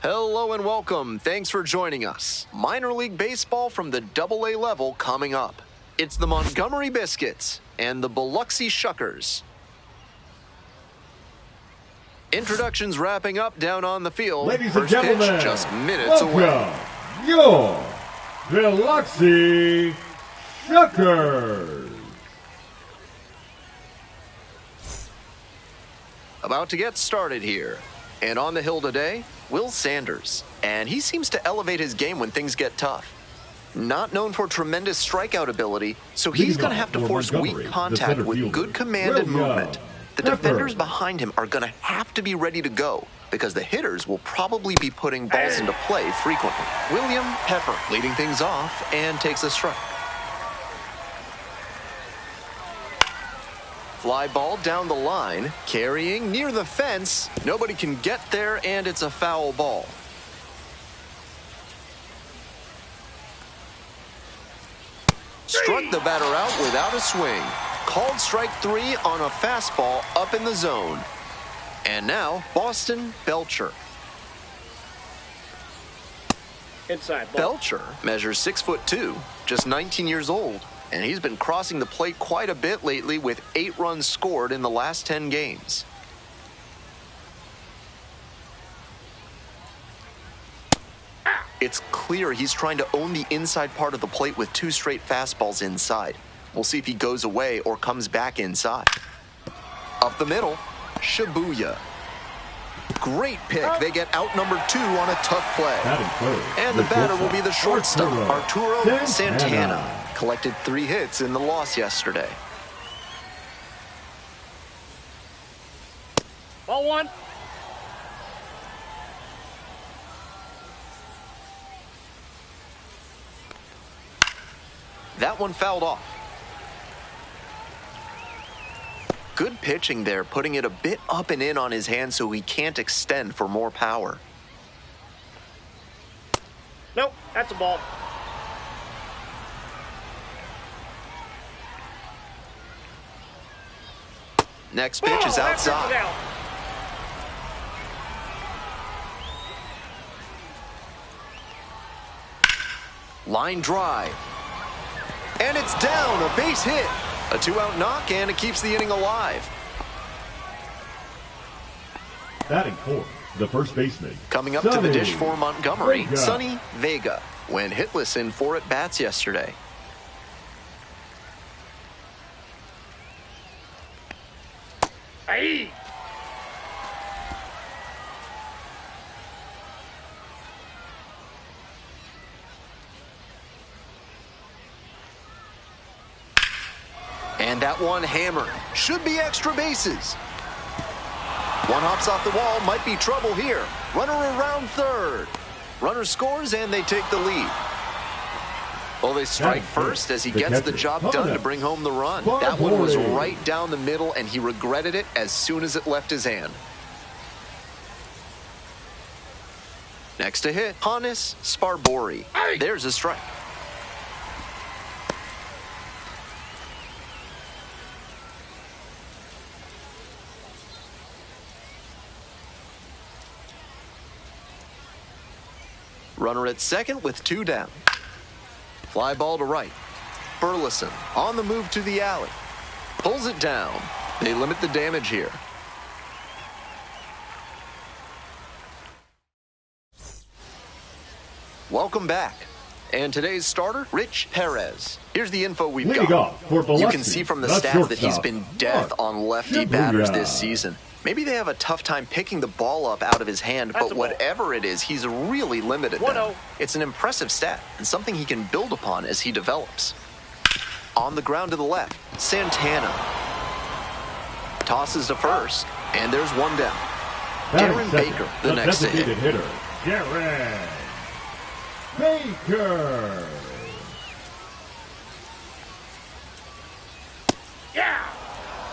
Hello and welcome. Thanks for joining us. Minor League Baseball from the AA level coming up. It's the Montgomery Biscuits and the Biloxi Shuckers. Introductions wrapping up down on the field. Ladies First and gentlemen, pitch just minutes away. Your Biloxi Shuckers. About to get started here. And on the hill today, Will Sanders. And he seems to elevate his game when things get tough. Not known for tremendous strikeout ability, so he's going to have to force weak contact with good command and movement. The defenders behind him are going to have to be ready to go because the hitters will probably be putting balls into play frequently. William Pepper leading things off and takes a strike. Fly ball down the line, carrying near the fence. Nobody can get there, and it's a foul ball. Struck the batter out without a swing. Called strike 3 on a fastball up in the zone. And now, Boston Belcher. Inside ball. Belcher measures 6'2", just 19 years old. And he's been crossing the plate quite a bit lately with 8 runs scored in the last 10 games. It's clear he's trying to own the inside part of the plate with 2 straight fastballs inside. We'll see if he goes away or comes back inside. Up the middle, Shibuya. Great pick. They get outnumbered 2 on a tough play. And the batter will be the shortstop, Arturo Santana. Collected 3 hits in the loss yesterday. Ball 1. That one fouled off. Good pitching there, putting it a bit up and in on his hand so he can't extend for more power. Nope, that's a ball. Next pitch is outside. Line drive. And it's down, a base hit. A 2-out knock, and it keeps the inning alive. Batting fourth, the first baseman. Coming up to the dish for Montgomery, Sonny Vega. Went hitless in 4 at-bats yesterday. Aye. And that one hammered. Should be extra bases. One hops off the wall, might be trouble here. Runner around third. Runner scores, and they take the lead. Well, they strike first as he gets the job done to bring home the run. That one was right down the middle, and he regretted it as soon as it left his hand. Next to hit, Hannes Sparbori. There's a strike. Runner at second with 2 down. Fly ball to right. Burleson on the move to the alley. Pulls it down. They limit the damage here. Welcome back. And today's starter, Rich Perez. Here's the info we've got. You can see from the stats that he's been death on lefty batters this season. Maybe they have a tough time picking the ball up out of his hand, but whatever it is, he's really limited them. It's an impressive stat and something he can build upon as he develops. On the ground to the left, Santana. Tosses to first, and there's 1 down. Darren Baker, the next to hit. Darren Baker. Yeah.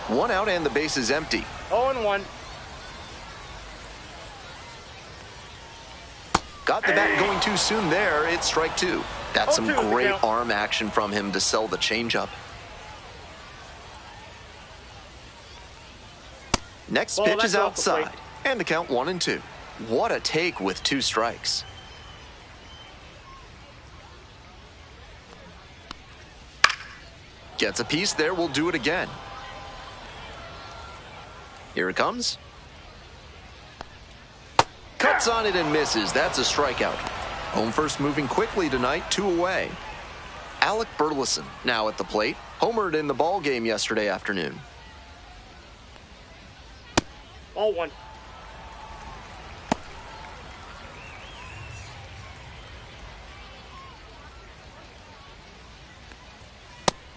1 out and the base is empty. 0-1. Got the bat going too soon there. It's strike 2. That's some great arm action from him to sell the changeup. Next pitch is outside. And the count 1-2. What a take with 2 strikes. Gets a piece there, will do it again. Here it comes. Cuts on it and misses. That's a strikeout. Home first moving quickly tonight, 2 away. Alec Burleson now at the plate. Homered in the ball game yesterday afternoon. Ball 1.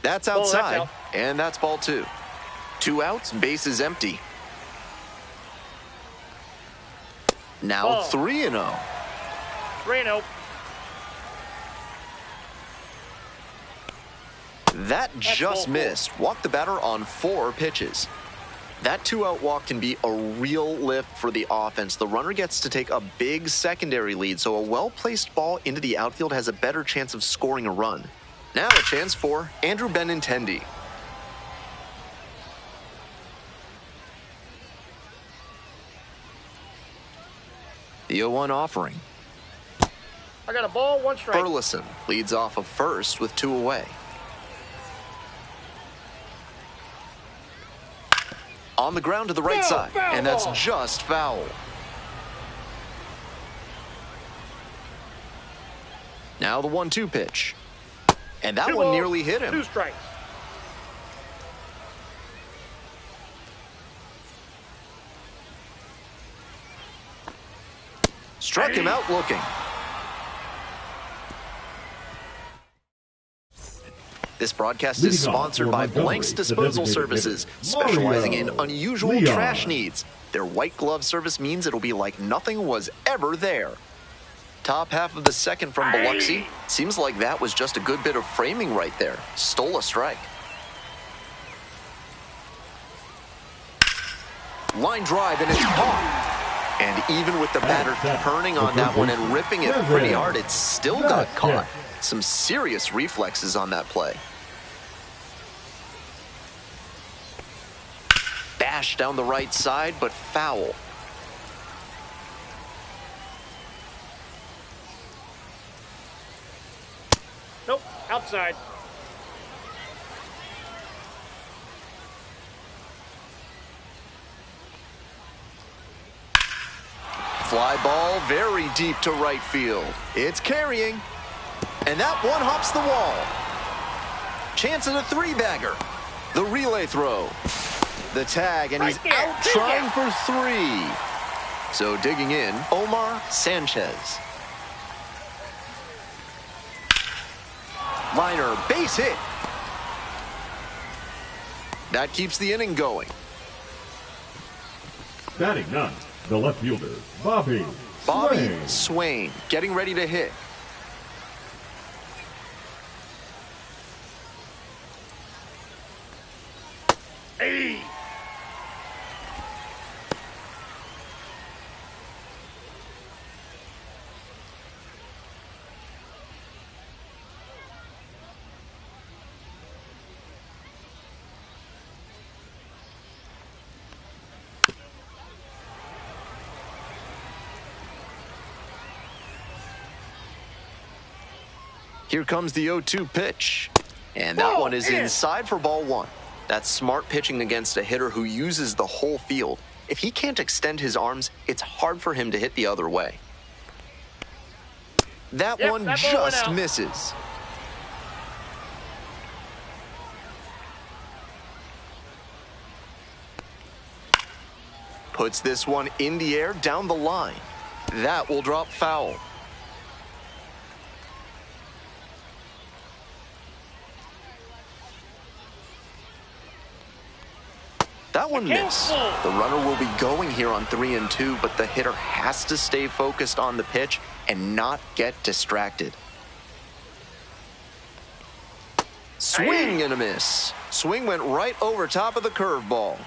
That's outside, out. and that's ball 2. 2 outs, bases empty. Now 3-0. 3-0. That just ball missed. Walked the batter on 4 pitches. That 2-out walk can be a real lift for the offense. The runner gets to take a big secondary lead, so a well-placed ball into the outfield has a better chance of scoring a run. Now a chance for Andrew Benintendi. The 0-1 offering. I got a ball, 1 strike. Burleson leads off of first with 2 away. On the ground to the right side, and that's just foul. Now the 1-2 pitch. And that 2 one balls, nearly hit him. 2 strikes. Struck him out looking. This broadcast is sponsored by Blanks Disposal Services, specializing in unusual trash needs. Their white glove service means it'll be like nothing was ever there. Top half of the second from Biloxi. Seems like that was just a good bit of framing right there. Stole a strike. Line drive, and it's caught. And even with the batter turning on that one and ripping it pretty hard, it still got caught. Some serious reflexes on that play. Bash down the right side, but foul. Nope, outside. Fly ball very deep to right field. It's carrying. And that one hops the wall. Chance at a 3-bagger. The relay throw. The tag, and he's out trying for 3. So digging in, Omar Sanchez. Liner, base hit. That keeps the inning going. Batting 9, the left fielder, Bobby Swain, getting ready to hit. Hey! Here comes the 0-2 pitch. And that one is inside for ball 1. That's smart pitching against a hitter who uses the whole field. If he can't extend his arms, it's hard for him to hit the other way. That one just misses. Puts this one in the air down the line. That will drop foul. That one missed. The runner will be going here on 3-2, but the hitter has to stay focused on the pitch and not get distracted. Swing and a miss. Swing went right over top of the curveball.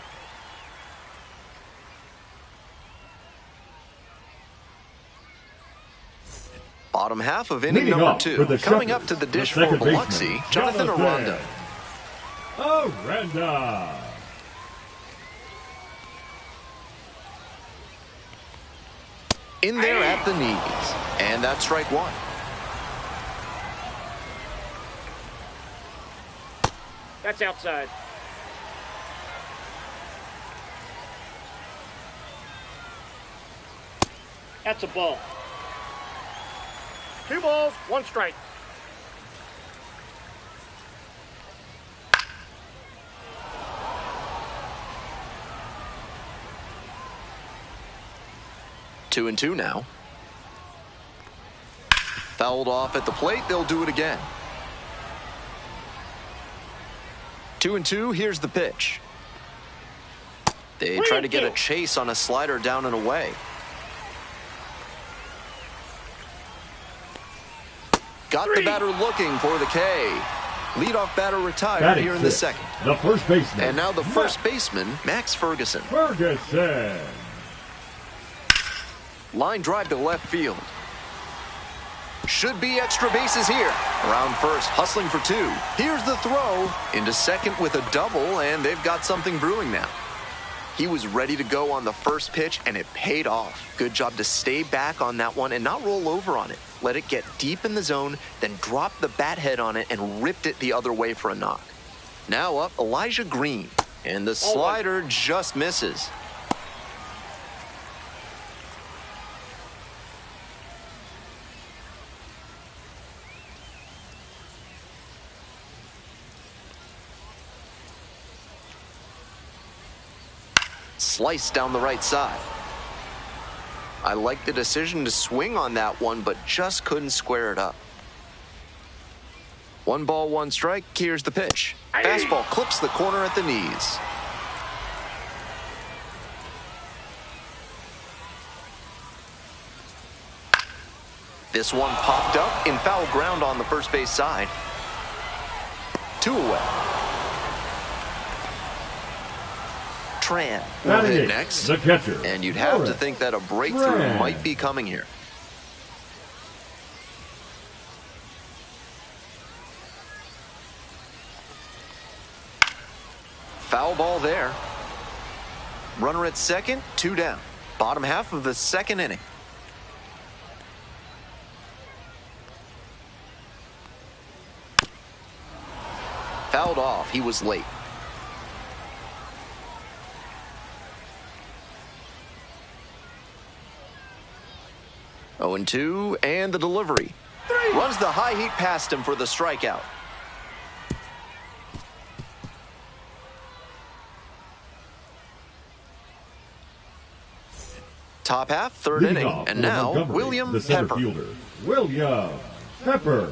Bottom half of inning number 2. Coming up to the dish for Biloxi, Jonathan Aranda. Aranda. In there at the knees. And that's strike one. That's outside. That's a ball. 2 balls, 1 strike. Two and two now. Fouled off at the plate. They'll do it again. 2-2. Here's the pitch. They try to get a chase on a slider down and away. Got the batter looking for the K. Leadoff batter retired here in the second. The first baseman. And now the first baseman, Max Ferguson. Ferguson. Line drive to left field. Should be extra bases here. Around first, hustling for 2. Here's the throw. Into second with a double, and they've got something brewing now. He was ready to go on the first pitch, and it paid off. Good job to stay back on that one and not roll over on it. Let it get deep in the zone, then drop the bat head on it and ripped it the other way for a knock. Now up, Elijah Green. And the slider just misses. Sliced down the right side. I like the decision to swing on that one, but just couldn't square it up. 1 ball, 1 strike. Here's the pitch. Fastball clips the corner at the knees. This one popped up in foul ground on the first base side. 2 away. Tran will hit next. The catcher. And you'd have to think that a breakthrough might be coming here. Foul ball there. Runner at second, 2 down. Bottom half of the second inning. Fouled off. He was late. 0-2, and the delivery. Runs the high heat past him for the strikeout. Top half, third inning, and now William Pepper. William Pepper.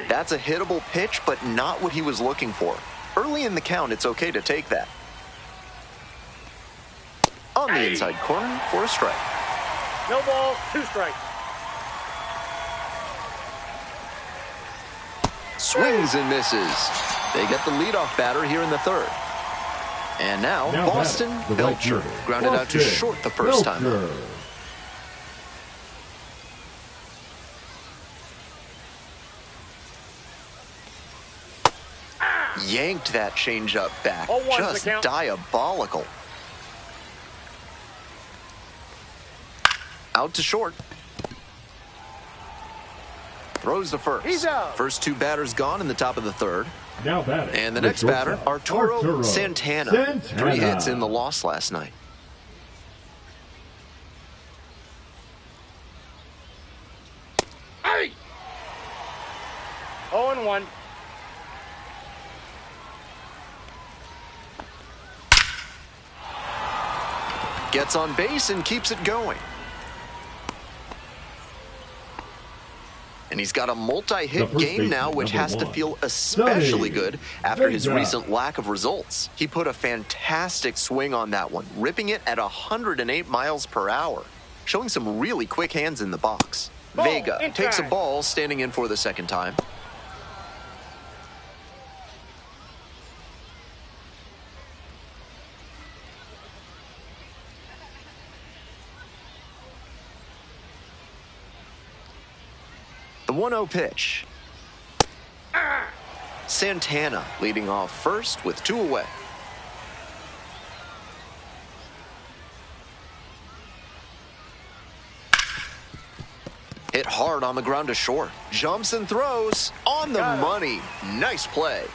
That's a hittable pitch, but not what he was looking for. Early in the count, it's okay to take that. On the inside corner for a strike. No ball, 2 strikes. Swings and misses. They get the leadoff batter here in the third. And now Boston Belcher grounded out to short the first time. Yanked that changeup back. Just diabolical. Out to short. Throws to first. He's out. First 2 batters gone in the top of the third. Now batting. And the next batter, Arturo Santana. 3 hits in the loss last night. Hey! 0-1. Gets on base and keeps it going. And he's got a multi-hit game now, which has to feel especially good after his recent lack of results. He put a fantastic swing on that one, ripping it at 108 miles per hour, showing some really quick hands in the box. Vega takes a ball, standing in for the second time. The 1-0 pitch. Santana leading off first with 2 away. Hit hard on the ground to short. Jumps and throws on the money. Nice play.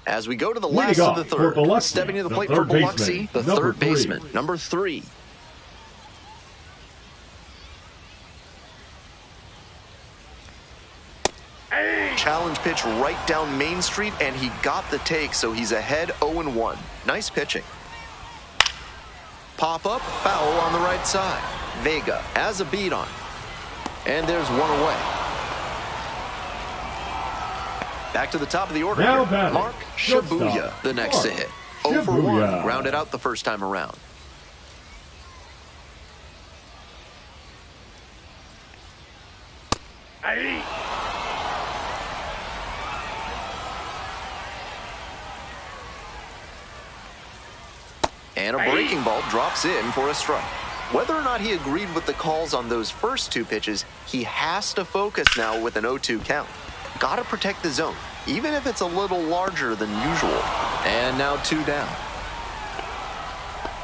As we go to the last of the third, stepping to the plate for Biloxi, the third baseman, number 3. Challenge pitch right down Main Street, and he got the take, so he's ahead 0-1. Nice pitching. Pop up, foul on the right side. Vega has a beat on. And there's 1 away. Back to the top of the order here. Mark Shibuya, the next to hit. 0 for 1, grounded out the first time around. And a breaking ball drops in for a strike. Whether or not he agreed with the calls on those first 2 pitches, he has to focus now with an 0-2 count. Got to protect the zone, even if it's a little larger than usual. And now 2 down.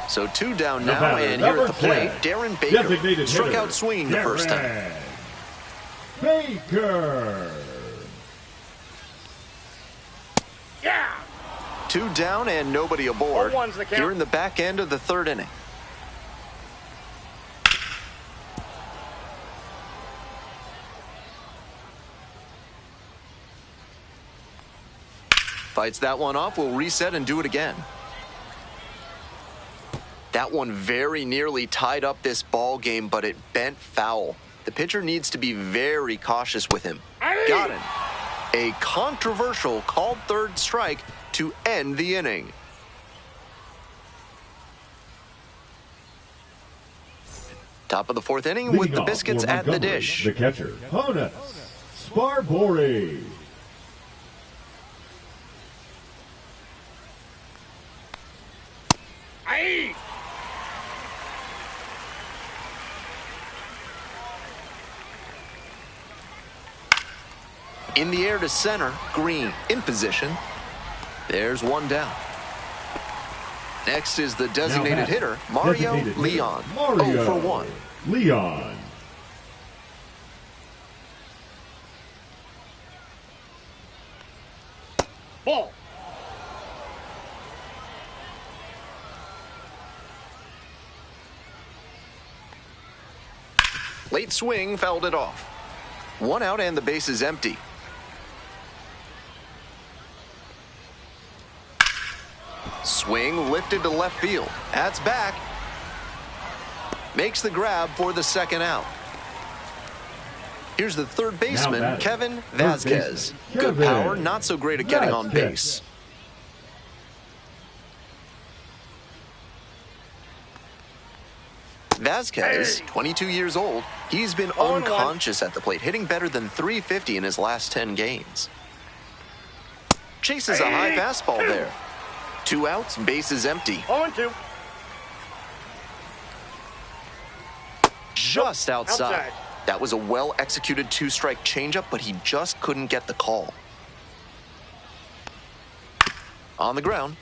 So 2 down now, and here at the plate, Darren Baker struck out swinging the first time. Baker. Yeah. 2 down and nobody aboard. Here in the back end of the 3rd inning. Fights that one off, will reset and do it again. That one very nearly tied up this ball game, but it bent foul. The pitcher needs to be very cautious with him. Got him. A controversial called 3rd strike to end the inning. Top of the 4th inning with the Biscuits at the dish. The catcher, Honus Sparbori. In the air to center, Green in position. There's 1 down. Next is the designated hitter, Mario Leon. 0 for 1. Leon. Ball. Late swing fouled it off. 1 out and the base is empty. Swing lifted to left field. That's back. Makes the grab for the 2nd out. Here's the 3rd baseman, Kevin Vasquez. Good power, not so great at getting on base. Vasquez, 22 years old, he's been unconscious at the plate, hitting better than .350 in his last 10 games. Chases a high fastball there. 2 outs, base is empty. 0-2. Just outside. That was a well-executed 2-strike changeup, but he just couldn't get the call. On the ground.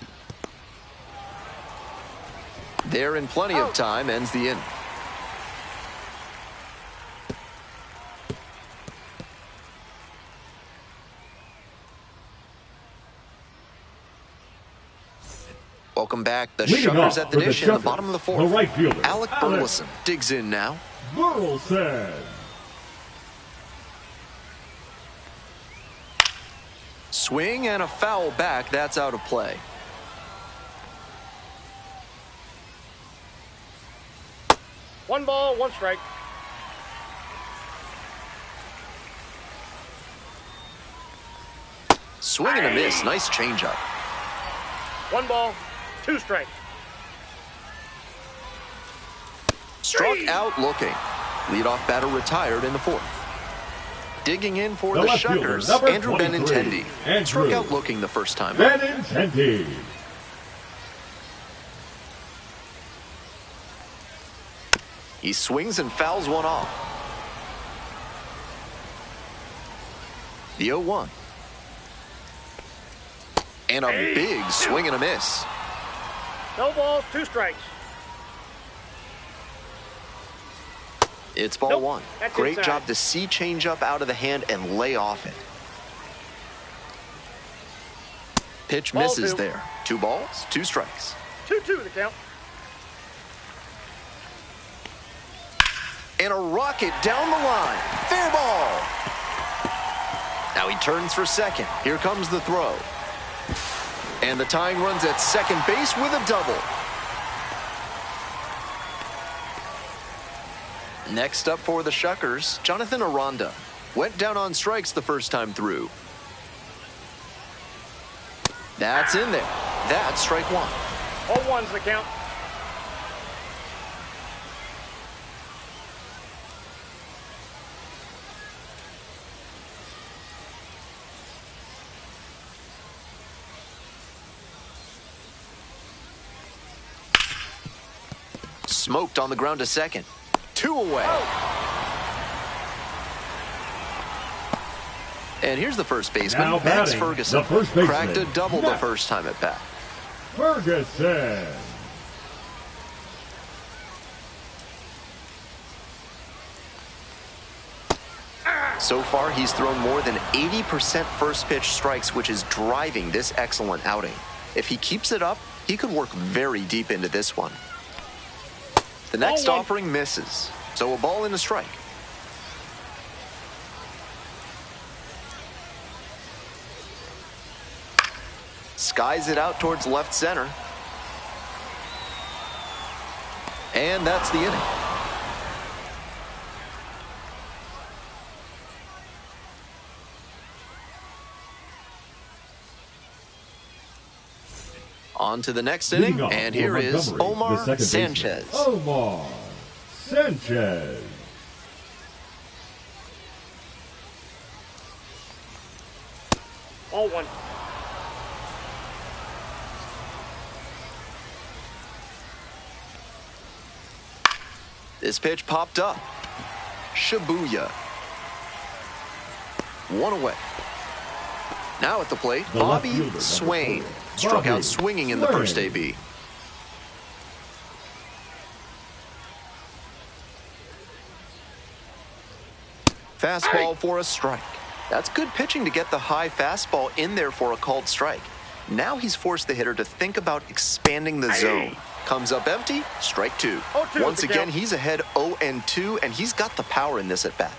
There in plenty of time, ends the inning. Welcome back. The Shuckers at the dish in the bottom of the 4th. The right fielder, Alec Burleson digs in now. Burleson. Swing and a foul back. That's out of play. One ball, 1 strike. Swing and a miss. Nice changeup. 1 ball, 2 strikes. Struck out looking. Leadoff batter retired in the 4th. Digging in for the Shuckers, Andrew Benintendi. Struck out looking the first time. Benintendi. He swings and fouls one off. The 0-1. And a big swing and a miss. No balls, 2 strikes. It's ball Nope, 1. that's Great inside. job to see changeup out of the hand and lay off it. Pitch Ball misses 2. there. 2 balls, 2 strikes. 2-2 the count. And a rocket down the line. Fair ball. Now he turns for second. Here comes the throw. And the tying run's at second base with a double. Next up for the Shuckers, Jonathan Aranda. Went down on strikes the first time through. That's in there. That's strike 1. All 1's the count. Smoked on the ground to second. 2 away. And here's the first baseman, Now Max batting, Ferguson. the first baseman, Cracked a double the Max. first time at bat. Ferguson. So far, he's thrown more than 80% first pitch strikes, which is driving this excellent outing. If he keeps it up, he could work very deep into this one. The next Ball 1. offering misses, so a ball and a strike. Skies it out towards left center. And that's the inning. On to the next inning, Leading off and for here is Montgomery, the Omar second baseman. Sanchez. Omar Sanchez. All 1. This pitch popped up. Shibuya. 1 away. Now at the plate, The left Bobby fielder, number Swain. 4. Struck Bobby out swinging in the first Swain. AB. Fastball for a strike. That's good pitching to get the high fastball in there for a called strike. Now he's forced the hitter to think about expanding the zone. Comes up empty, strike 2. 0-2 Once the again, count. he's ahead 0-2, and he's got the power in this at bat.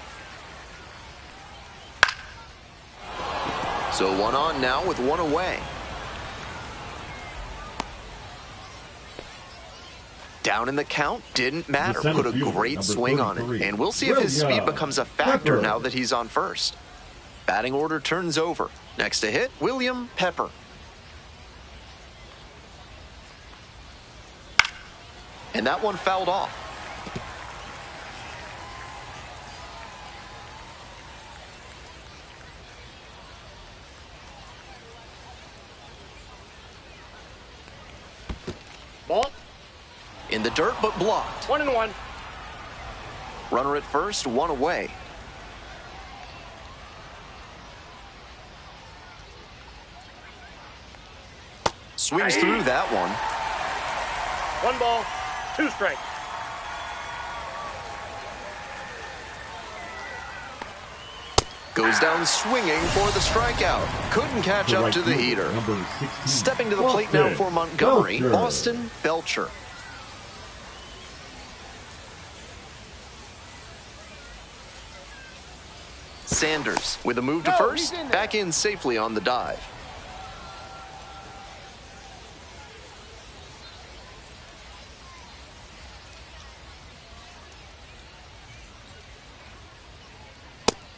So 1 on now with 1 away. Down in the count, didn't matter. center Put a fielder, great number swing on it. 33, And we'll see if his speed William becomes a factor Pepper. now that he's on first. Batting order turns over. Next to hit, William Pepper. And that one fouled off. Ball. In the dirt, but blocked. 1-1. Runner at first, 1 away. Swings through that one. 1 ball, 2 strikes. Goes down swinging for the strikeout. Couldn't catch up to the heater. Number 16, Stepping to the plate now for Montgomery, Belcher. Austin Belcher. Sanders with a move to No, first, he's in there. back in safely on the dive.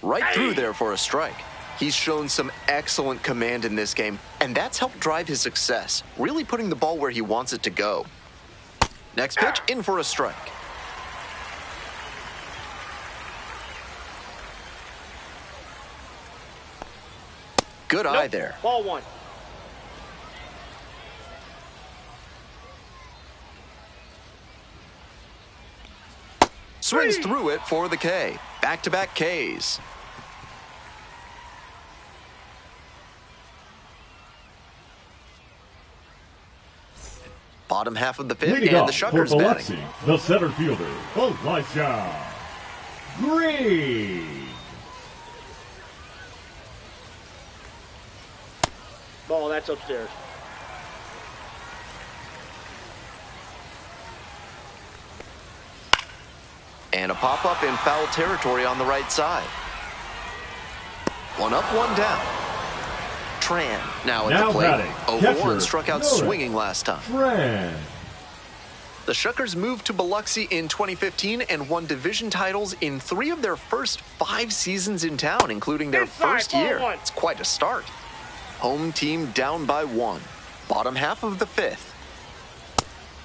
Right through there for a strike. He's shown some excellent command in this game, and that's helped drive his success, really putting the ball where he wants it to go. Next pitch, in for a strike. Good eye there. Ball 1. Swings through it for the K. Back-to-back Ks. Bottom half of the fifth, Leading and up the for Shuckers Biloxi, batting. the center fielder, Elijah Green. Ball, that's upstairs. And a pop-up in foul territory on the right side. One up, one down. Tran now at the plate. batting, 0-1, catcher, struck out Noah swinging last time. Tran. The Shuckers moved to Biloxi in 2015 and won division titles in 3 of their first 5 seasons in town, including their Inside, first year. ball 1. It's quite a start. Home team down by 1. Bottom half of the 5th.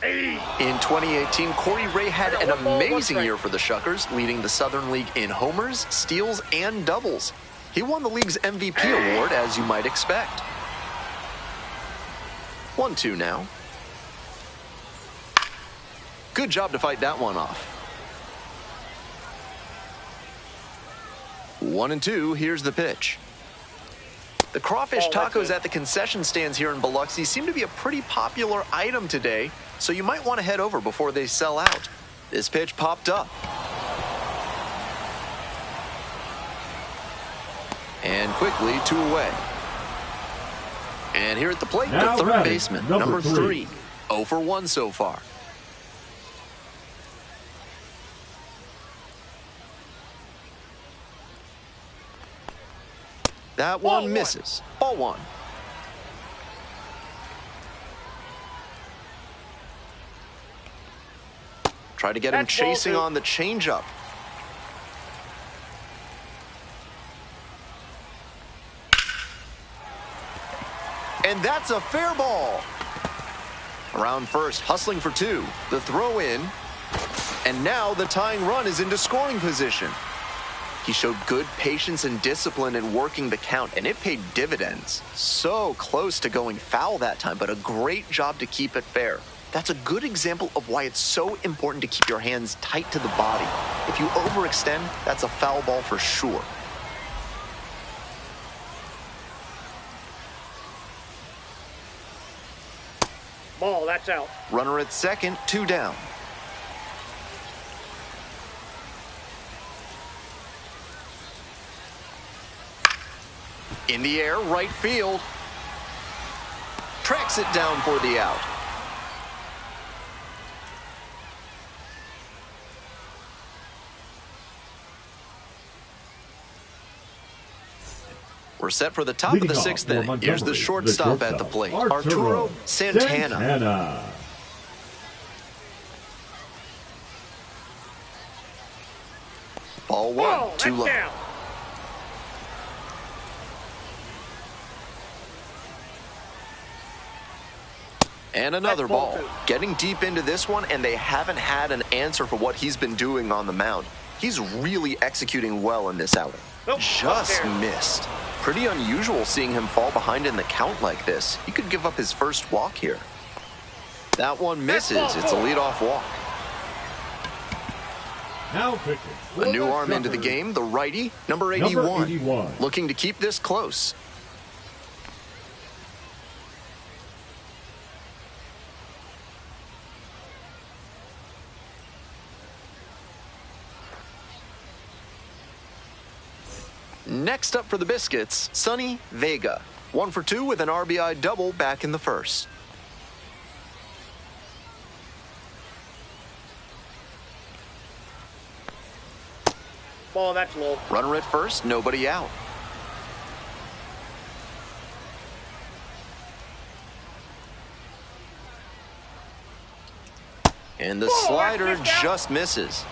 In 2018, Corey Ray had an amazing year for the Shuckers, leading the Southern League in homers, steals, and doubles. He won the league's MVP award, as you might expect. 1-2 now. Good job to fight that one off. 1-2, here's the pitch. The crawfish tacos at the concession stands here in Biloxi seem to be a pretty popular item today, so you might want to head over before they sell out. This pitch popped up. And quickly, 2 away. And here at the plate, Now the third batting, baseman, number number 3. 3. 0 for 1 so far. That one misses. Ball 1. Try to get him chasing on the changeup. And that's a fair ball. Around first, hustling for 2. The throw in. And now the tying run is into scoring position. He showed good patience and discipline in working the count, and it paid dividends. So close to going foul that time, but a great job to keep it fair. That's a good example of why it's so important to keep your hands tight to the body. If you overextend, that's a foul ball for sure. Ball, that's out. Runner at second, 2 down. In the air, right field. Tracks it down for the out. We're set for the top of the 6th inning. Here's the shortstop at the plate, Arturo Santana. Ball 1, too low. Down. And another ball. Getting deep into this one, and they haven't had an answer for what he's been doing on the mound. He's really executing well in this outing. Just missed. Pretty unusual seeing him fall behind in the count like this. He could give up his first walk here. That one misses. It's a leadoff walk. Now pitching. A new arm into the game, the righty, number 81. Looking to keep this close. Next up for the Biscuits, Sonny Vega. 1 for 2 with an RBI double back in the first. Ball, that's low. Runner at first, nobody out. And the slider just misses.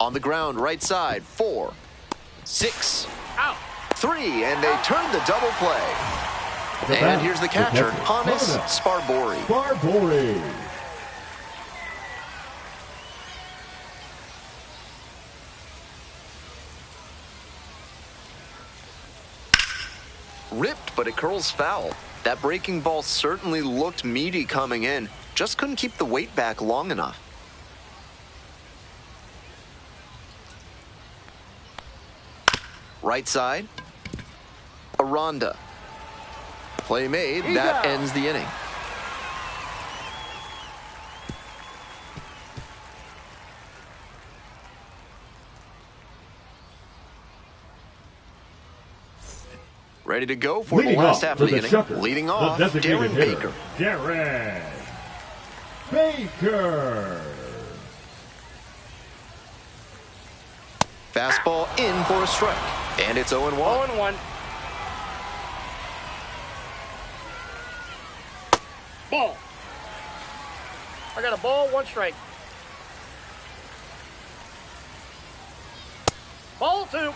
On the ground, right side, 4, 6, Out. 3, and they turn the double play. And here's the catcher, Hannes Sparbori. Ripped, but it curls foul. That breaking ball certainly looked meaty coming in. Just couldn't keep the weight back long enough. Right side. Aranda. Play made. That ends the inning. Ready to go for the last half of the inning. Shuckers, Leading off, Darren Baker. Darren Baker. Fastball in for a strike. And it's 0-1. 0-1. Ball. I got a ball, 1 strike. Ball 2.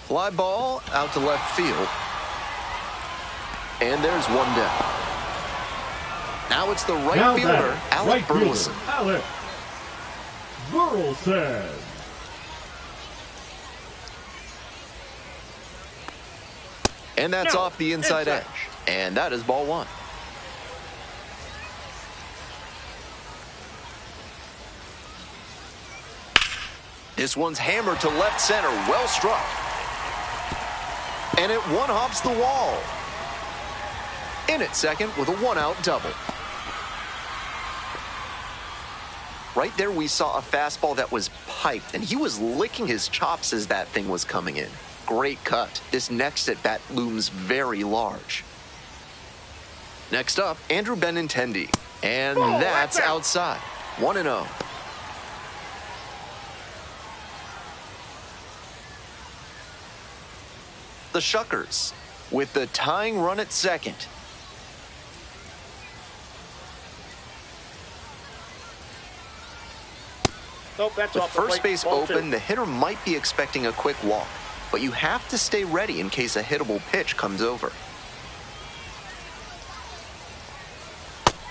Fly ball out to left field. And there's 1 down. Now it's the right fielder, Alec Burleson. Alec Burleson. And that's off the inside edge. And that is ball 1. This one's hammered to left center. Well struck. And it one-hops the wall. In at second with a 1-out double. Right there we saw a fastball that was piped, and he was licking his chops as that thing was coming in. Great cut. This next at-bat looms very large. Next up, Andrew Benintendi. And that's outside. 1-0. The Shuckers with the tying run at second. Nope, that's With off the first plate. base Ball open, 2. the hitter might be expecting a quick walk, but you have to stay ready in case a hittable pitch comes over.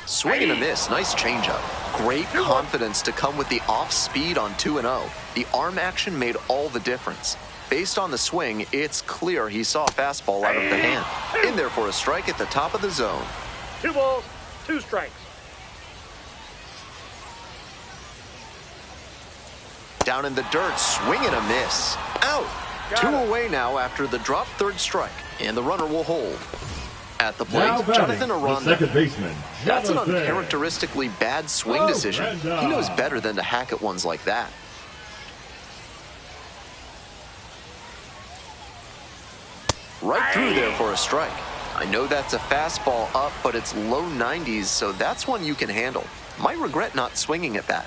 Swing and a miss. Nice changeup. Great confidence to come with the off speed on 2-0. The arm action made all the difference. Based on the swing, it's clear he saw a fastball out of the hand. In there for a strike at the top of the zone. 2 balls, 2 strikes. Down in the dirt, swing and a miss. Out. Got 2 it. away now after the drop third strike, and the runner will hold. At the Now plate, batting, Jonathan the Aranda. second baseman. That's an Jonathan uncharacteristically bad swing decision. He knows better than to hack at ones like that. Right through there for a strike. I know that's a fastball up, but it's low 90s, so that's one you can handle. Might regret not swinging at that.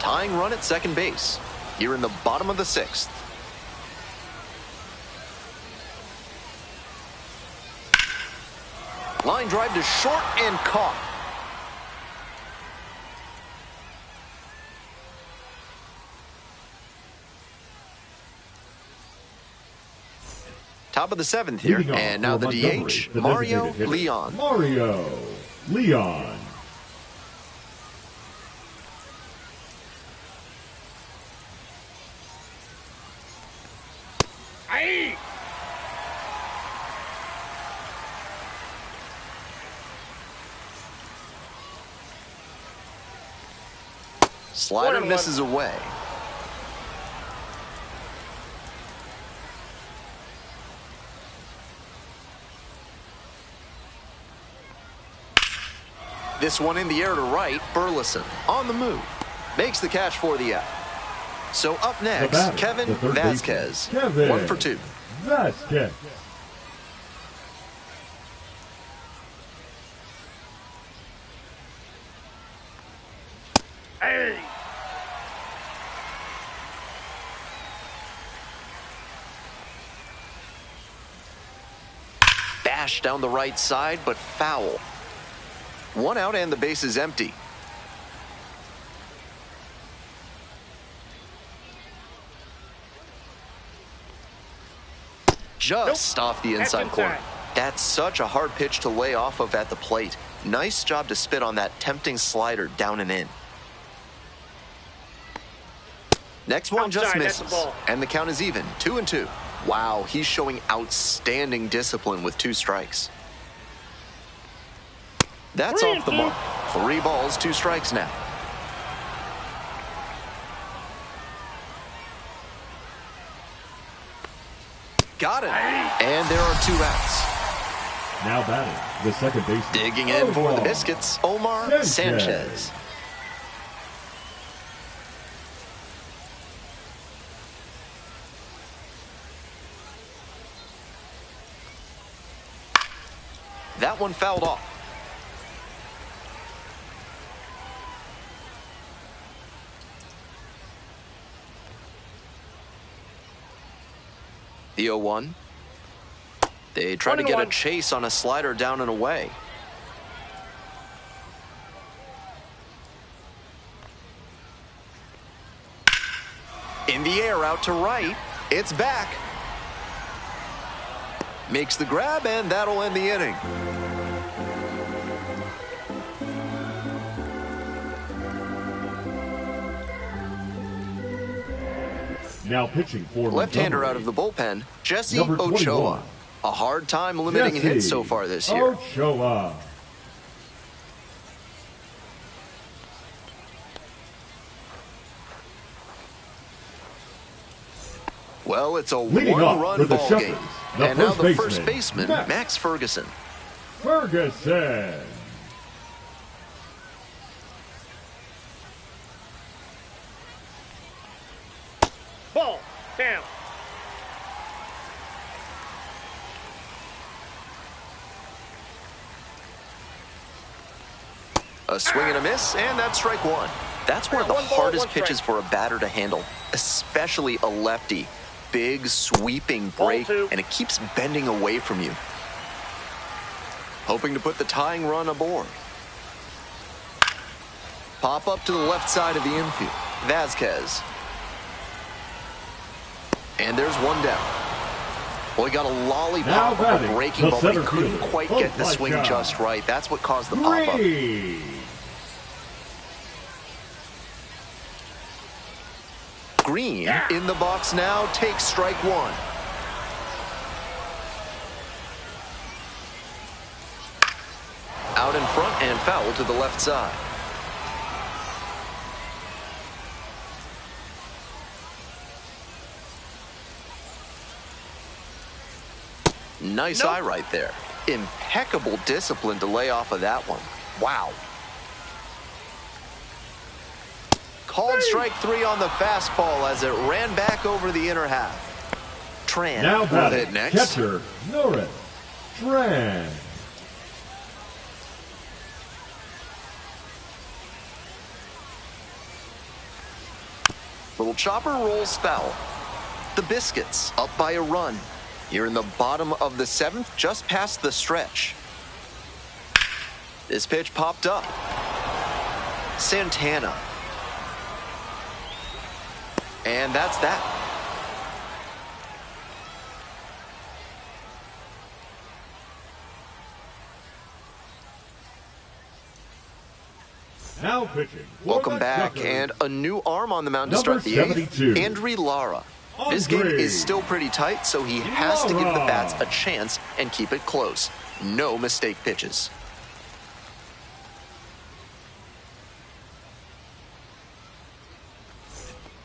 Tying run at second base. Here in the bottom of the 6th. Line drive to short and caught. Top of the 7th here, Leading off and now for the Montgomery, DH, the Mario designated hitter. Leon. Mario Leon. Aye. Slider 1-1. misses away. This one in the air to right, Burleson on the move. Makes the catch for the out. So up next, batter, Kevin the third Vasquez. baseman, Kevin 1 for 2. Vasquez. Hey. Bash down the right side, but foul. 1 out and the base is empty. Just off the inside That's corner. inside. That's such a hard pitch to lay off of at the plate. Nice job to spit on that tempting slider down and in. Next one just Outside, that's the misses, ball. and the count is even, 2-2. Wow, he's showing outstanding discipline with 2 strikes. That's 3 off and the 2. mark. 3 balls, 2 strikes now. Got it. And there are 2 outs. Now batting, the second baseman. Digging in for the Biscuits, Omar Sanchez. Sanchez. That one fouled off. The 0-1. They try to get a 1-1. chase on a slider down and away. In the air, out to right. It's back. Makes the grab, and that'll end the inning. Now pitching for Left-hander Montgomery. out of the bullpen, Jesse Number Ochoa. 21. A hard time limiting Jesse hits so far this year. Ochoa. Well, it's a Leading off one-run for the ball Shuckers, game. the And now first the first baseman, baseman, Max. Max Ferguson. Ferguson. Ball. Down. A swing and a miss, and that's strike 1. That's one of the One ball, hardest one strike. pitches for a batter to handle, especially a lefty. Big, sweeping break, 2. and it keeps bending away from you. Hoping to put the tying run aboard. Pop up to the left side of the infield. Vasquez. And there's one down. Well, he got a Now lollipop of a batting, breaking the ball, but he center couldn't fielder, quite get the Buzz swing Lightyear. just right. That's what caused the pop-up. 3. Green in the box now, takes strike 1. Out in front and foul to the left side. Nice eye right there. Impeccable discipline to lay off of that one. Wow. Called strike 3 on the fastball as it ran back over the inner half. Tran Now will batting, hit next. catcher Norris Tran. Little chopper rolls foul. The Biscuits up by a run. Here in the bottom of the 7th, just past the stretch. This pitch popped up. Santana. And that's that. Now pitching. for Welcome the back, Shuckers. and a new arm on the mound to Number start the 8th. 72. Andry Lara. This game Andre. is still pretty tight, so he has to give the Lara. bats a chance and keep it close. No mistake pitches.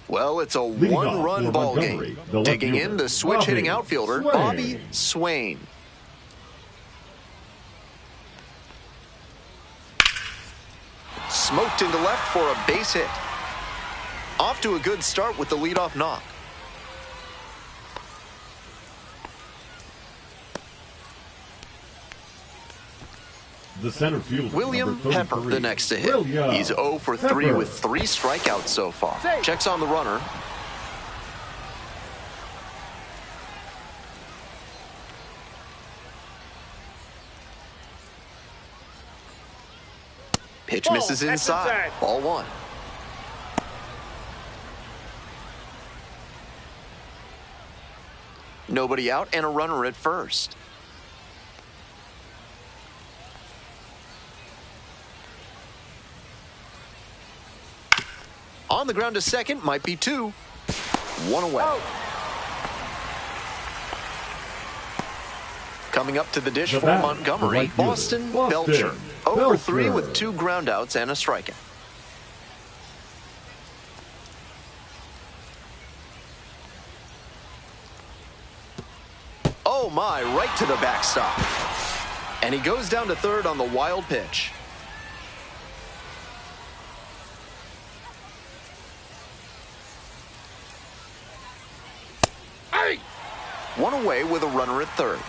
Well, it's a Leading off one-run for ball Montgomery, game. the left Digging in, fielder, the switch-hitting Bobby outfielder, Swain. Bobby Swain. Smoked into left for a base hit. Off to a good start with the leadoff knock. The center fielder, William number Pepper, 33. the next to hit. William He's 0 for 3 Pepper. with 3 strikeouts so far. Safe. Checks on the runner. Pitch Ball, misses that's inside. inside. Ball 1. Nobody out and a runner at first. On the ground to second, might be 2. 1 away. Oh. Coming up to the dish The for batter, Montgomery, the right fielder, Boston Boston Belcher. 0 for 3 Belcher. with 2 groundouts and a strikeout. Oh my, right to the backstop. And he goes down to third on the wild pitch. Hey! 1 away with a runner at third.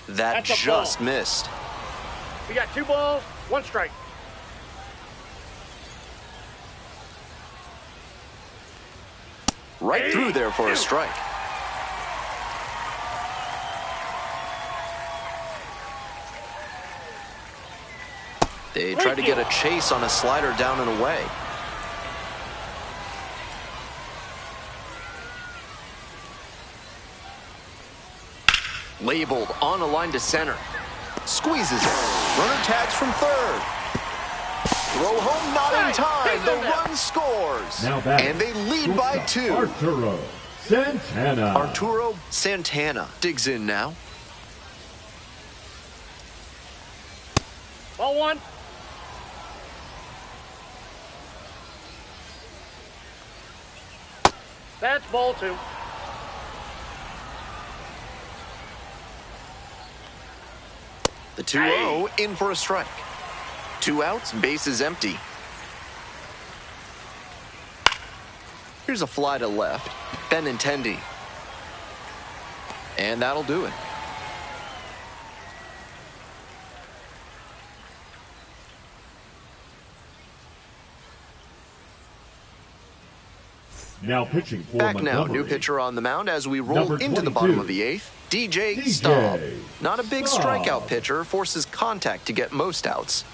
That That's a just ball. missed. We got 2 balls, 1 strike. Right through there for a strike. They try to get a chase on a slider down and away. Labeled on a line to center. Squeezes it. Runner tags from third. Throw home not in time. The run scores. Now batting, And they lead by 2. Arturo Santana. Arturo Santana digs in now. Ball 1. That's ball 2. The 2-0 in for a strike. 2 outs, bases empty. Here's a fly to left. Benintendi. And that'll do it. Now pitching for Back now, Montgomery. new pitcher on the mound as we roll Number into the 22, bottom of the 8th. DJ Staub. Not a big Staub. strikeout pitcher, forces contact to get most outs.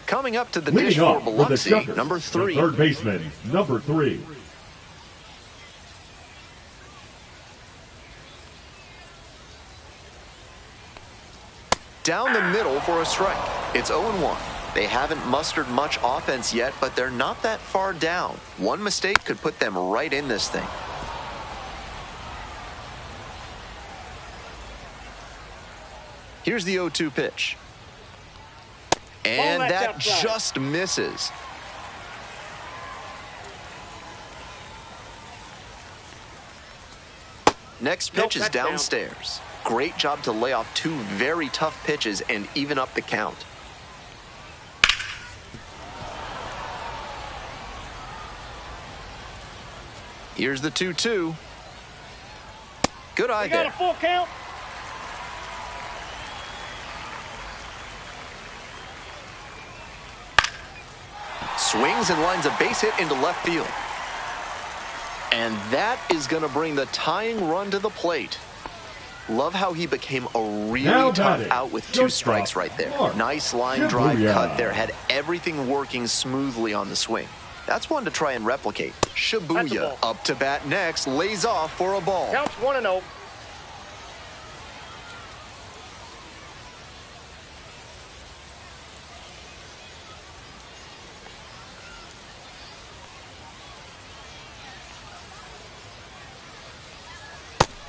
Coming up to the dish Leading for off for the Biloxi, Shuckers, number the 3. third baseman, number 3. Down the middle for a strike. It's 0-1. They haven't mustered much offense yet, but they're not that far down. One mistake could put them right in this thing. Here's the 0-2 pitch. And Ball left that outside. just misses. Next Nope, pitch is that's down. downstairs. Great job to lay off 2 very tough pitches and even up the count. Here's the 2-2. Good eye We got there. a full count. Swings and lines a base hit into left field. And that is going to bring the tying run to the plate. Love how he became a really Now tough batting, out with 2 shortstop, strikes right there. Mark Nice line drive Shibuya. cut there. Had everything working smoothly on the swing. That's one to try and replicate. That's a Shibuya ball. up to bat next. Lays off for a ball. Counts 1-0.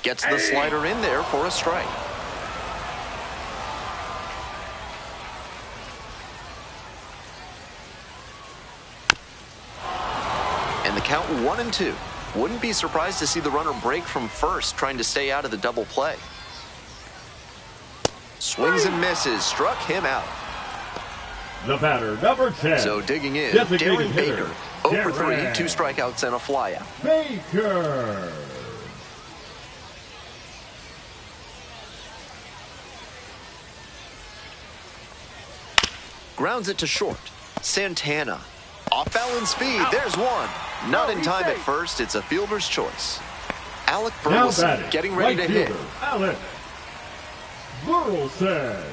Gets the slider in there for a strike. And the count 1-2. Wouldn't be surprised to see the runner break from first, trying to stay out of the double play. Swings and misses. Struck him out. The batter, number 10. So digging in, Designated Darren hitter, Baker. 0 for 3, Darren 2 strikeouts and a flyout. Baker. Grounds it to short. Santana. Off balance speed. There's one. Not in he's time at safe. first. It's a fielder's choice. Alec Now Burleson batting, getting ready right to hit. fielder, Alec Burleson.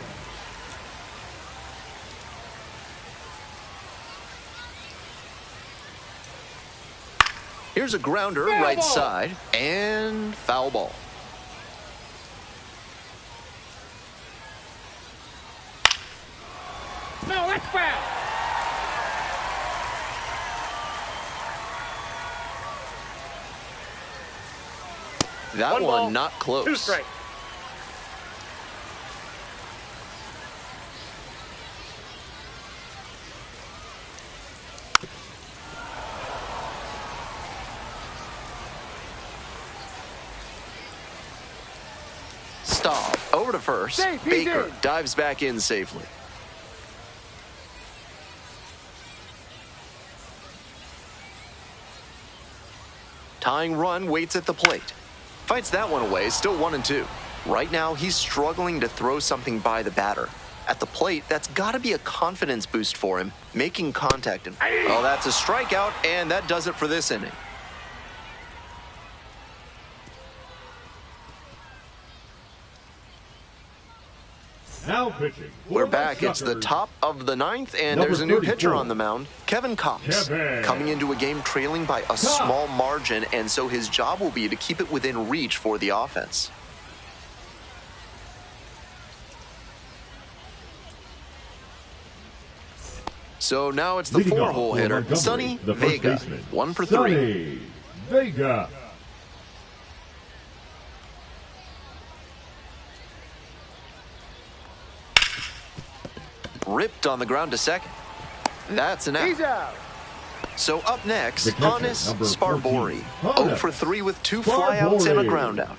Here's a grounder Foul right ball. side, and foul ball. No, that's foul. That One one ball, not close. 2 strikes. Stop. Over to first. Safe, he's Baker in. dives back in safely. Tying run waits at the plate. Fights that one away, still 1-2. Right now, he's struggling to throw something by the batter. At the plate, that's got to be a confidence boost for him, making contact. Oh, that's a strikeout, and that does it for this inning. Now pitching. We're back. It's the top of the ninth, and Number there's a new 34. pitcher on the mound, Kevin Cox. Coming into a game trailing by a small margin, and so his job will be to keep it within reach for the offense. So now it's the Leading off four-hole for hitter, Montgomery, Sonny the first Vega, baseman, 1 for 3. Sonny Vega. Ripped on the ground to second. That's an He's out. out. So up next, The catcher, Honest number Sparbori, 14, 0 for 3 with 2 flyouts and a Sparbori. ground out.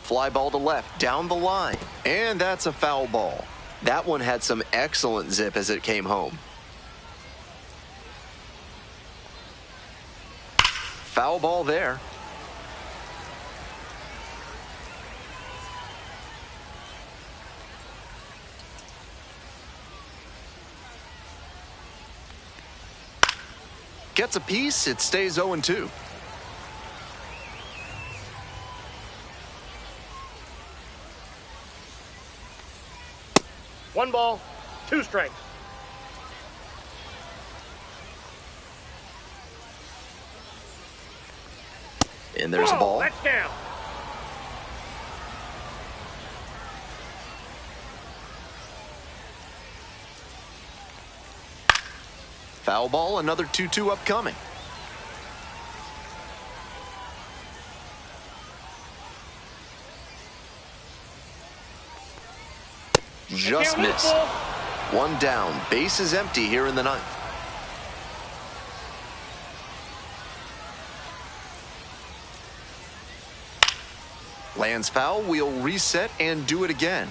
Fly ball to left, down the line, and that's a foul ball. That one had some excellent zip as it came home. Foul ball there. Gets a piece, it stays 0-2. One ball, 2 strikes. And there's a ball. That's down. Foul ball, another 2-2 upcoming. Just Count is missed. full. 1 down. Base is empty here in the ninth. Lands foul, we'll reset and do it again.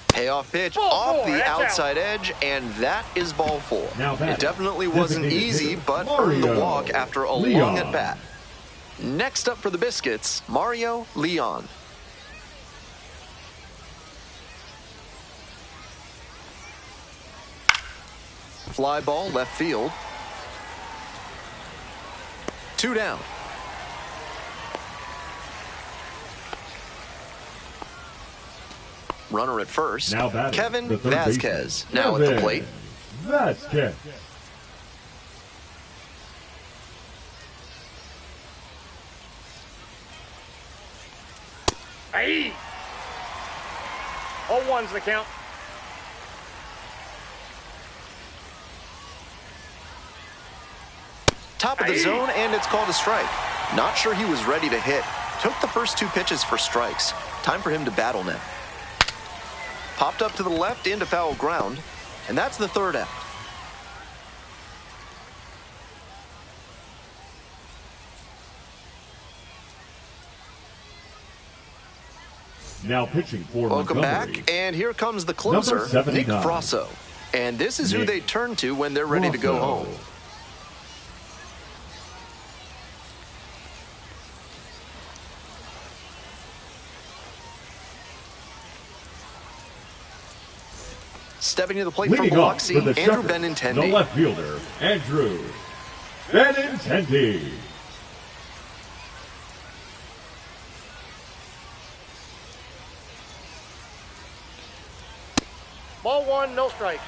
Payoff pitch Ball off 4, the that's out. outside edge, and that is ball 4. Now batting, It definitely wasn't designated easy, hitter, but earned the Mario walk after a Leon. long at bat. Next up for the Biscuits, Mario Leon. Fly ball left field. 2 down. Runner at first. Now batting, Kevin the third Vasquez baseman, now at the Kevin plate. Vasquez. Aye. 0-1's the count. Top of the Aye. zone, and it's called a strike. Not sure he was ready to hit. Took the first 2 pitches for strikes. Time for him to battle now. Popped up to the left into foul ground, and that's the 3rd out. Now pitching for Welcome Montgomery. back, and here comes the closer, Number 79. Nick Frasso. And this is who Nick they turn to when they're ready to go Frasso. home. Stepping to the plate from Leading off Biloxi, for the Andrew Shuckers, Benintendi. the left fielder, Andrew Benintendi. 1, no strikes.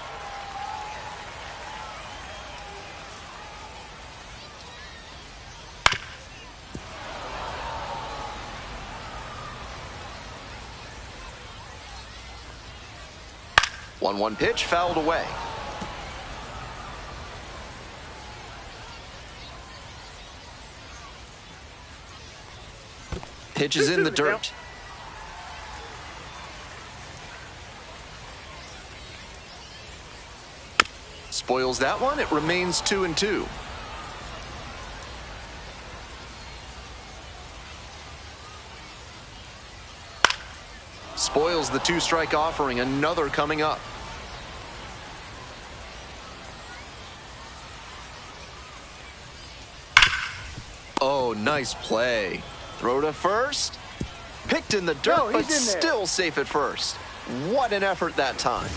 One pitch fouled away. Pitch is in the dirt. Spoils that one. It remains 2-2. Spoils the 2-strike offering. Another coming up. Oh, nice play. Throw to first. Picked in the dirt, but still safe at first. What an effort that time.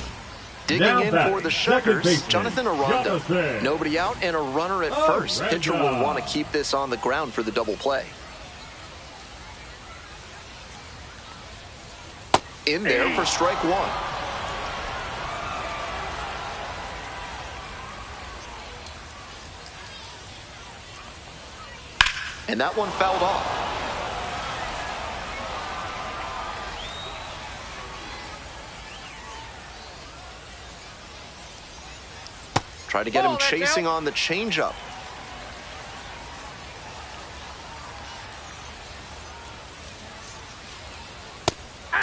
Digging in for the Shuckers, Jonathan Aranda. Nobody out and a runner at first. Pitcher will want to keep this on the ground for the double play. In there for strike 1. And that one fouled off. Try to get him chasing on the changeup.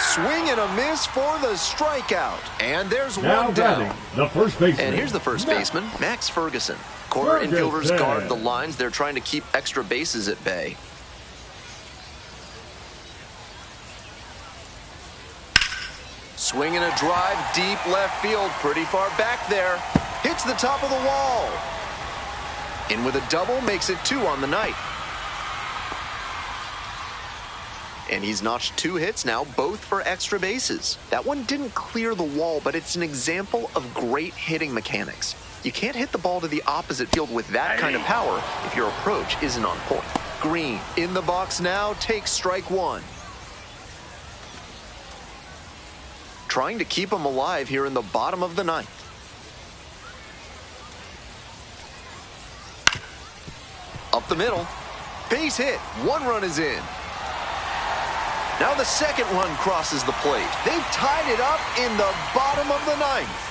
Swing and a miss for the strikeout. And there's one down. The first baseman. And here's the first baseman, Max Ferguson. Corner infielders guard the lines. They're trying to keep extra bases at bay. Swing and a drive deep left field. Pretty far back there. Hits the top of the wall. In with a double, makes it 2 on the night. And he's notched 2 hits now, both for extra bases. That one didn't clear the wall, but it's an example of great hitting mechanics. You can't hit the ball to the opposite field with that kind of power if your approach isn't on point. Green in the box now, takes strike 1. Trying to keep him alive here in the bottom of the 9th. Up the middle. Base hit. 1 run is in. Now the second run crosses the plate. They've tied it up in the bottom of the 9th.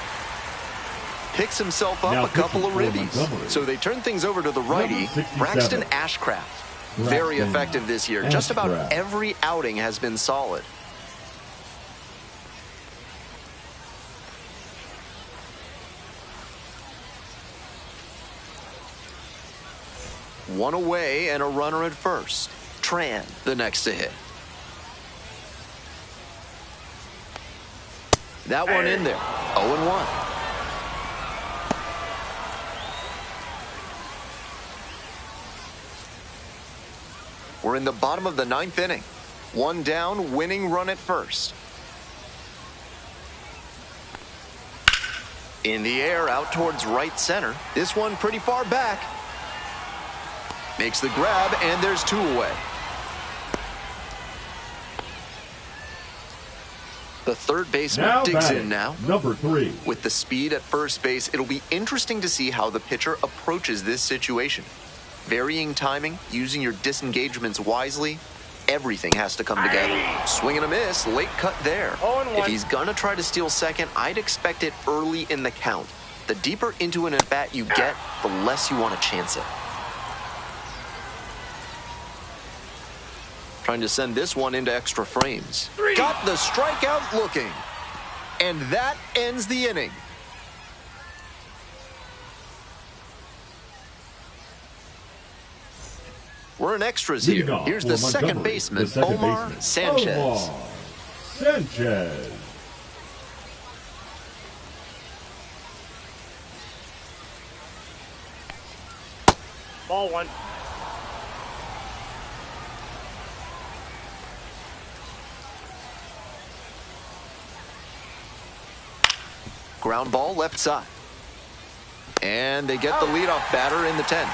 Picks himself up a couple of ribbies. So they turn things over to the righty, Braxton Ashcraft. Very effective this year. Just about every outing has been solid. One away and a runner at first. Tran, the next to hit. That one in there. 0-1. We're in the bottom of the 9th inning. 1 down, winning run at first. In the air, out towards right center. This one pretty far back. Makes the grab, and there's 2 away. The third baseman digs in now. Number 3. With the speed at first base, it'll be interesting to see how the pitcher approaches this situation. Varying timing, using your disengagements wisely, everything has to come together. Swing and a miss, late cut there. If he's gonna try to steal second, I'd expect it early in the count. The deeper into an at-bat you get, the less you want to chance it. Trying to send this one into extra frames. Got the strikeout looking. And that ends the inning. We're in extras here. Here's the second baseman, Omar Sanchez. Sanchez. Ball 1. Ground ball left side. And they get the leadoff batter in the 10th.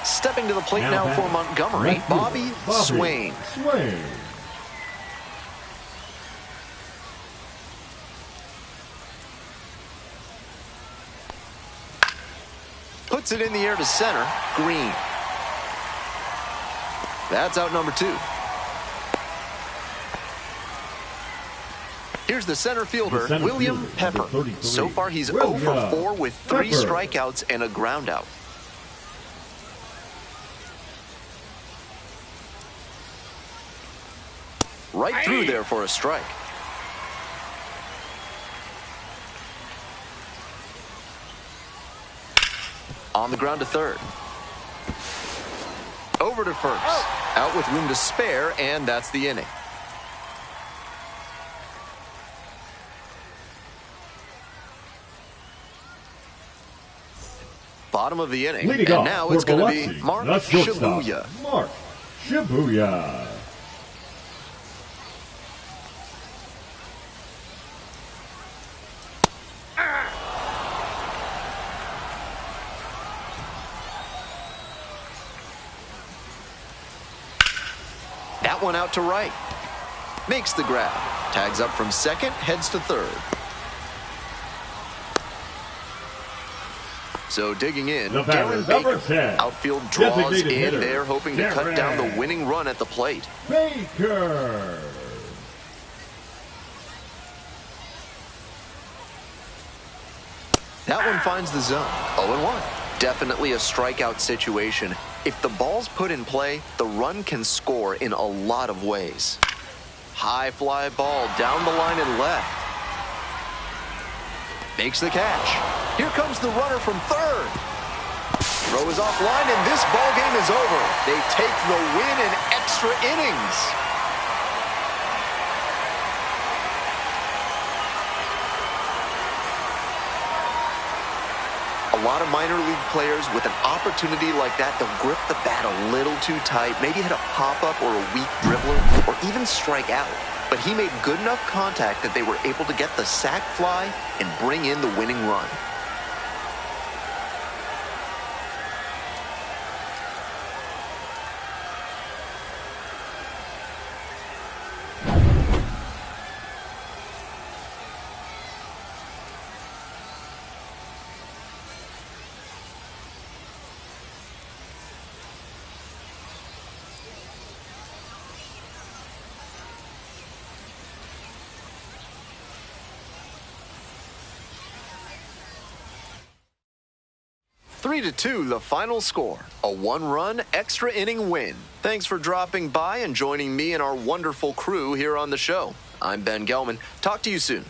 Stepping to the plate now for Montgomery, Bobby Swain. Puts it in the air to center. Green. That's out number 2. Here's the center fielder, William Pepper. So far, he's 0 for 4 with 3 strikeouts and a groundout. Right through there for a strike. On the ground to third. Over to first. Out with room to spare, and that's the inning. Bottom of the inning, Leading and now it's going to be Mark shortstop, Shibuya. Mark Shibuya. That one out to right. Makes the grab. Tags up from second, heads to third. So digging in, Darren Baker. Outfield draws in there, hoping to cut down the winning run at the plate. Baker. That one finds the zone. 0-1. Definitely a strikeout situation. If the ball's put in play, the run can score in a lot of ways. High fly ball down the line and left. Makes the catch. Here comes the runner from third. Throw is offline, and this ball game is over. They take the win in extra innings. A lot of minor league players with an opportunity like that, they'll grip the bat a little too tight, maybe hit a pop-up or a weak dribbler, or even strike out. But he made good enough contact that they were able to get the sac fly and bring in the winning run. Three to 2, the final score. A 1-run extra inning win. Thanks for dropping by and joining me and our wonderful crew here on the show. I'm Ben Gelman. Talk to you soon.